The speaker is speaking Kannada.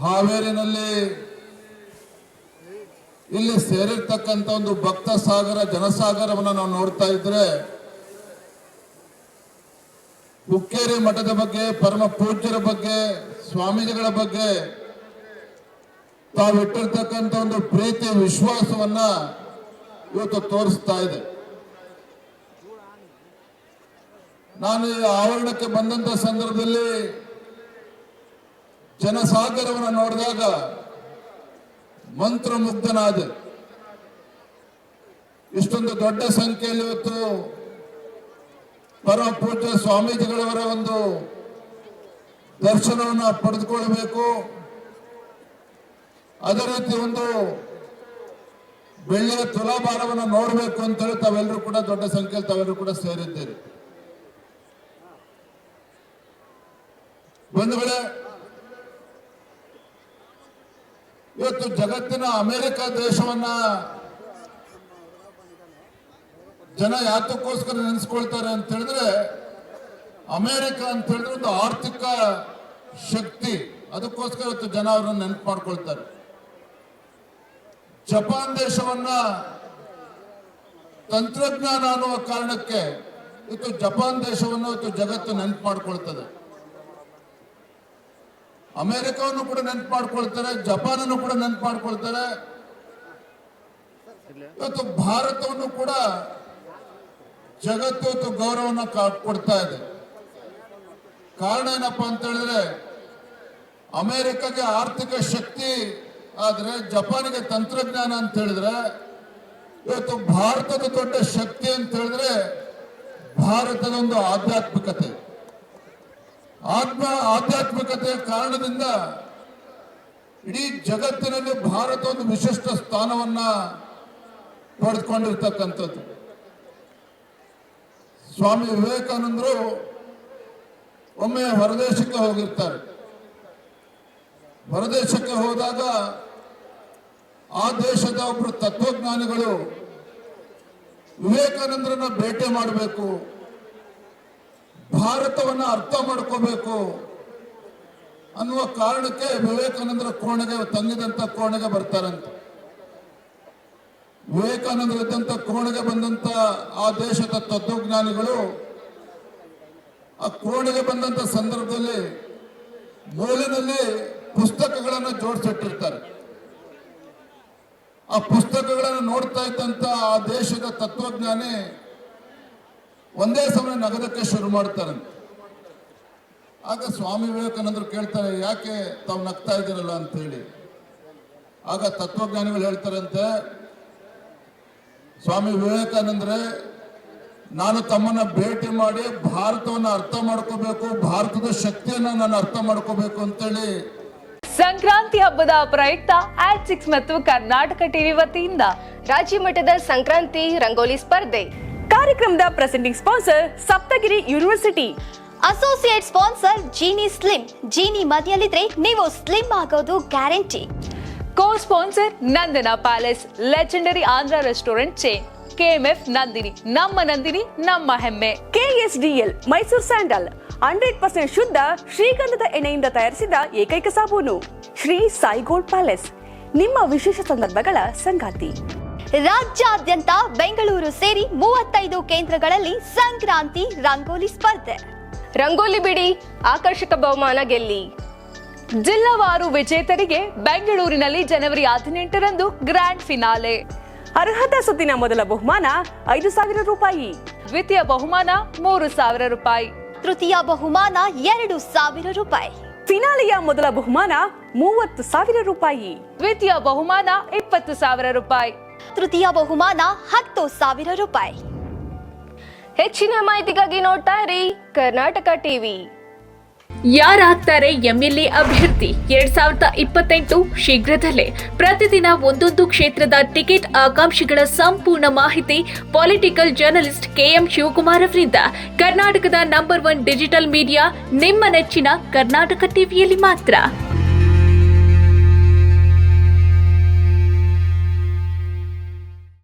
ಹಾವೇರಿನಲ್ಲಿ ಇಲ್ಲಿ ಸೇರಿರ್ತಕ್ಕಂಥ ಒಂದು ಭಕ್ತ ಸಾಗರ ಜನಸಾಗರವನ್ನು ನಾವು ನೋಡ್ತಾ ಇದ್ರೆ ಹುಕ್ಕೇರಿ ಮಠದ ಬಗ್ಗೆ, ಪರಮ ಪೂಜ್ಯರ ಬಗ್ಗೆ, ಸ್ವಾಮೀಜಿಗಳ ಬಗ್ಗೆ ತಾವಿಟ್ಟಿರ್ತಕ್ಕಂಥ ಒಂದು ಪ್ರೀತಿ ವಿಶ್ವಾಸವನ್ನ ಇವತ್ತು ತೋರಿಸ್ತಾ ಇದೆ. ನಾನು ಈ ಆವರಣಕ್ಕೆ ಬಂದಂತ ಸಂದರ್ಭದಲ್ಲಿ ಜನಸಾಗರವನ್ನು ನೋಡಿದಾಗ ಮಂತ್ರಮುಗ್ಧನಾದೆ. ಇಷ್ಟೊಂದು ದೊಡ್ಡ ಸಂಖ್ಯೆಯಲ್ಲಿ ಇವತ್ತು ಪರಮ ಪೂಜ್ಯ ಸ್ವಾಮೀಜಿಗಳವರ ಒಂದು ದರ್ಶನವನ್ನು ಪಡೆದುಕೊಳ್ಳಬೇಕು, ಅದೇ ರೀತಿ ಒಂದು ಬೆಳ್ಳಿಯ ತುಲಾಭಾರವನ್ನು ನೋಡಬೇಕು ಅಂತ ಹೇಳಿ ತಾವೆಲ್ಲರೂ ಕೂಡ ದೊಡ್ಡ ಸಂಖ್ಯೆಯಲ್ಲಿ ತಾವೆಲ್ಲರೂ ಕೂಡ ಸೇರಿದ್ದೀರಿ. ಬಂಧುಗಳೇ, ಇವತ್ತು ಜಗತ್ತಿನ ಅಮೆರಿಕ ದೇಶವನ್ನ ಜನ ಯಾತಕ್ಕೋಸ್ಕರ ನೆನೆಸ್ಕೊಳ್ತಾರೆ ಅಂತ ಹೇಳಿದ್ರೆ, ಅಮೆರಿಕ ಅಂತ ಹೇಳಿದ್ರೆ ಒಂದು ಆರ್ಥಿಕ ಶಕ್ತಿ, ಅದಕ್ಕೋಸ್ಕರ ಇವತ್ತು ಜನ ಅವರನ್ನು ನೆನಪು ಮಾಡ್ಕೊಳ್ತಾರೆ. ಜಪಾನ್ ದೇಶವನ್ನ ತಂತ್ರಜ್ಞಾನ ಅನ್ನುವ ಕಾರಣಕ್ಕೆ ಇವತ್ತು ಜಪಾನ್ ದೇಶವನ್ನು ಇವತ್ತು ಜಗತ್ತು ನೆನಪು ಮಾಡ್ಕೊಳ್ತದೆ. ಅಮೆರಿಕವನ್ನು ಕೂಡ ನೆನಪು ಮಾಡ್ಕೊಳ್ತಾರೆ, ಜಪಾನನ್ನು ಕೂಡ ನೆನಪು ಮಾಡ್ಕೊಳ್ತಾರೆ. ಇವತ್ತು ಭಾರತವನ್ನು ಕೂಡ ಜಗತ್ತು ಇವತ್ತು ಗೌರವವನ್ನು ಕೊಡ್ತಾ ಇದೆ. ಕಾರಣ ಏನಪ್ಪಾ ಅಂತ ಹೇಳಿದ್ರೆ, ಅಮೆರಿಕಗೆ ಆರ್ಥಿಕ ಶಕ್ತಿ ಆದ್ರೆ ಜಪಾನಿಗೆ ತಂತ್ರಜ್ಞಾನ ಅಂತ ಹೇಳಿದ್ರೆ, ಇವತ್ತು ಭಾರತದ ದೊಡ್ಡ ಶಕ್ತಿ ಅಂತ ಹೇಳಿದ್ರೆ ಭಾರತದ ಒಂದು ಆಧ್ಯಾತ್ಮಿಕತೆ. ಆಧ್ಯಾತ್ಮಿಕತೆಯ ಕಾರಣದಿಂದ ಇಡೀ ಜಗತ್ತಿನಲ್ಲಿ ಭಾರತ ಒಂದು ವಿಶಿಷ್ಟ ಸ್ಥಾನವನ್ನ ಪಡೆದುಕೊಂಡಿರ್ತಕ್ಕಂಥದ್ದು. ಸ್ವಾಮಿ ವಿವೇಕಾನಂದರು ಒಮ್ಮೆ ಹೊರದೇಶಕ್ಕೆ ಹೋಗಿರ್ತಾರೆ. ಹೊರದೇಶಕ್ಕೆ ಹೋದಾಗ ಆ ದೇಶದ ಒಬ್ಬರು ತತ್ವಜ್ಞಾನಿಗಳು ವಿವೇಕಾನಂದರನ್ನ ಭೇಟಿ ಮಾಡಬೇಕು, ಭಾರತವನ್ನ ಅರ್ಥ ಮಾಡ್ಕೋಬೇಕು ಅನ್ನುವ ಕಾರಣಕ್ಕೆ ವಿವೇಕಾನಂದರ ಕೋಣೆಗೆ, ತಂಗಿದಂತ ಕೋಣೆಗೆ ಬರ್ತಾರಂತೆ. ವಿವೇಕಾನಂದರು ಇದ್ದಂತ ಕೋಣೆಗೆ ಬಂದಂತ ಆ ದೇಶದ ತತ್ವಜ್ಞಾನಿಗಳು ಆ ಕೋಣೆಗೆ ಬಂದಂತ ಸಂದರ್ಭದಲ್ಲಿ ಮೂಲೆಯಲ್ಲಿ ಪುಸ್ತಕಗಳನ್ನು ಜೋಡಿಸಿಟ್ಟಿರ್ತಾರೆ. ಆ ಪುಸ್ತಕಗಳನ್ನು ನೋಡ್ತಾ ಇದ್ದಂತ ಆ ದೇಶದ ತತ್ವಜ್ಞಾನಿ ಒಂದೇ ಸಮಯ ನಗದಕ್ಕೆ ಶುರು ಮಾಡ್ತಾರಂತೆ. ಆಗ ಸ್ವಾಮಿ ವಿವೇಕಾನಂದರು ಕೇಳ್ತಾರೆ, ಯಾಕೆ ತಾವು ನಗ್ತಾ ಇದ್ದೀರಲ್ಲ ಅಂತ ಹೇಳಿ. ಆಗ ತತ್ವಜ್ಞಾನಿಗಳು ಹೇಳ್ತಾರಂತೆ, ಸ್ವಾಮಿ ವಿವೇಕಾನಂದರೇ, ನಾನು ತಮ್ಮನ್ನ ಭೇಟಿ ಮಾಡಿ ಭಾರತವನ್ನು ಅರ್ಥ ಮಾಡ್ಕೋಬೇಕು, ಭಾರತದ ಶಕ್ತಿಯನ್ನ ನಾನು ಅರ್ಥ ಮಾಡ್ಕೋಬೇಕು ಅಂತೇಳಿ. ಸಂಕ್ರಾಂತಿ ಹಬ್ಬದ ಪ್ರಯುಕ್ತ ಆಟ್6 ಮತ್ತು ಕರ್ನಾಟಕ ಟಿವಿ ವತಿಯಿಂದ ರಾಜ್ಯ ಮಟ್ಟದ ಸಂಕ್ರಾಂತಿ ರಂಗೋಲಿ ಸ್ಪರ್ಧೆ. ಕಾರ್ಯಕ್ರಮದ presenting sponsor Saptagiri university. Associate sponsor Jeeni slim. Jeeni ಮನೆಯಲ್ಲಿದ್ರೆ ನೀವು ಸ್ಲಿಮ್ ಆಗೋದು guarantee. Co sponsor Nandana palace, legendary Andhra restaurant chain. KMF Nandini, ನಮ್ಮ ನಂದಿನಿ ನಮ್ಮ ಹೆಮ್ಮೆ. KSDL ಮೈಸೂರು ಸ್ಯಾಂಡಲ್ 100% ಶುದ್ಧ ಶ್ರೀಗಂಧದ ಎಣ್ಣೆಯಿಂದ ತಯಾರಿಸಿದ ಏಕೈಕ ಸಾಬೂನು. ಶ್ರೀ ಸಾಯಿ ಗೋಲ್ಡ್ ಪ್ಯಾಲೇಸ್, ನಿಮ್ಮ ವಿಶೇಷ ಸಂದರ್ಭಗಳ ಸಂಗಾತಿ. ರಾಜ್ಯಾದ್ಯಂತ ಬೆಂಗಳೂರು ಸೇರಿ 35 ಕೇಂದ್ರಗಳಲ್ಲಿ ಸಂಕ್ರಾಂತಿ ರಂಗೋಲಿ ಸ್ಪರ್ಧೆ. ರಂಗೋಲಿ ಬಿಡಿ, ಆಕರ್ಷಕ ಬಹುಮಾನ ಗೆಲ್ಲಿ. ಜಿಲ್ಲಾವಾರು ವಿಜೇತರಿಗೆ ಬೆಂಗಳೂರಿನಲ್ಲಿ ಜನವರಿ 18ರಂದು ಗ್ರ್ಯಾಂಡ್ ಫಿನಾಲೆ. ಅರ್ಹತಾ ಸುತ್ತಿನ ಮೊದಲ ಬಹುಮಾನ 5,000 ರೂಪಾಯಿ, ದ್ವಿತೀಯ ಬಹುಮಾನ 3,000 ರೂಪಾಯಿ, ತೃತೀಯ ಬಹುಮಾನ 2,000 ರೂಪಾಯಿ, ಫಿನಾಲೆಯ ಮೊದಲ ಬಹುಮಾನ 30,000 ರೂಪಾಯಿ, ದ್ವಿತೀಯ ಬಹುಮಾನ 20,000 ರೂಪಾಯಿ, ತೃತೀಯ ಬಹುಮಾನ 10,000 ರೂಪಾಯಿ. ಹೆಚ್ಚಿನ ಮಾಹಿತಿಗಾಗಿ ನೋಡ್ತಾ ಇರಿ ಕರ್ನಾಟಕ ಟಿವಿ. ಯಾರಾಗ್ತಾರೆ ಎಂಎಲ್ಎ ಅಭ್ಯರ್ಥಿ 2028 ಶೀಘ್ರದಲ್ಲೇ. ಪ್ರತಿದಿನ ಒಂದೊಂದು ಕ್ಷೇತ್ರದ ಟಿಕೆಟ್ ಆಕಾಂಕ್ಷಿಗಳ ಸಂಪೂರ್ಣ ಮಾಹಿತಿ ಪೊಲಿಟಿಕಲ್ ಜರ್ನಲಿಸ್ಟ್ KM ಶಿವಕುಮಾರ್ ಅವರಿಂದ. ಕರ್ನಾಟಕದ ನಂಬರ್ 1 ಡಿಜಿಟಲ್ ಮೀಡಿಯಾ ನಿಮ್ಮ ನೆಚ್ಚಿನ ಕರ್ನಾಟಕ ಟಿವಿಯಲ್ಲಿ ಮಾತ್ರ.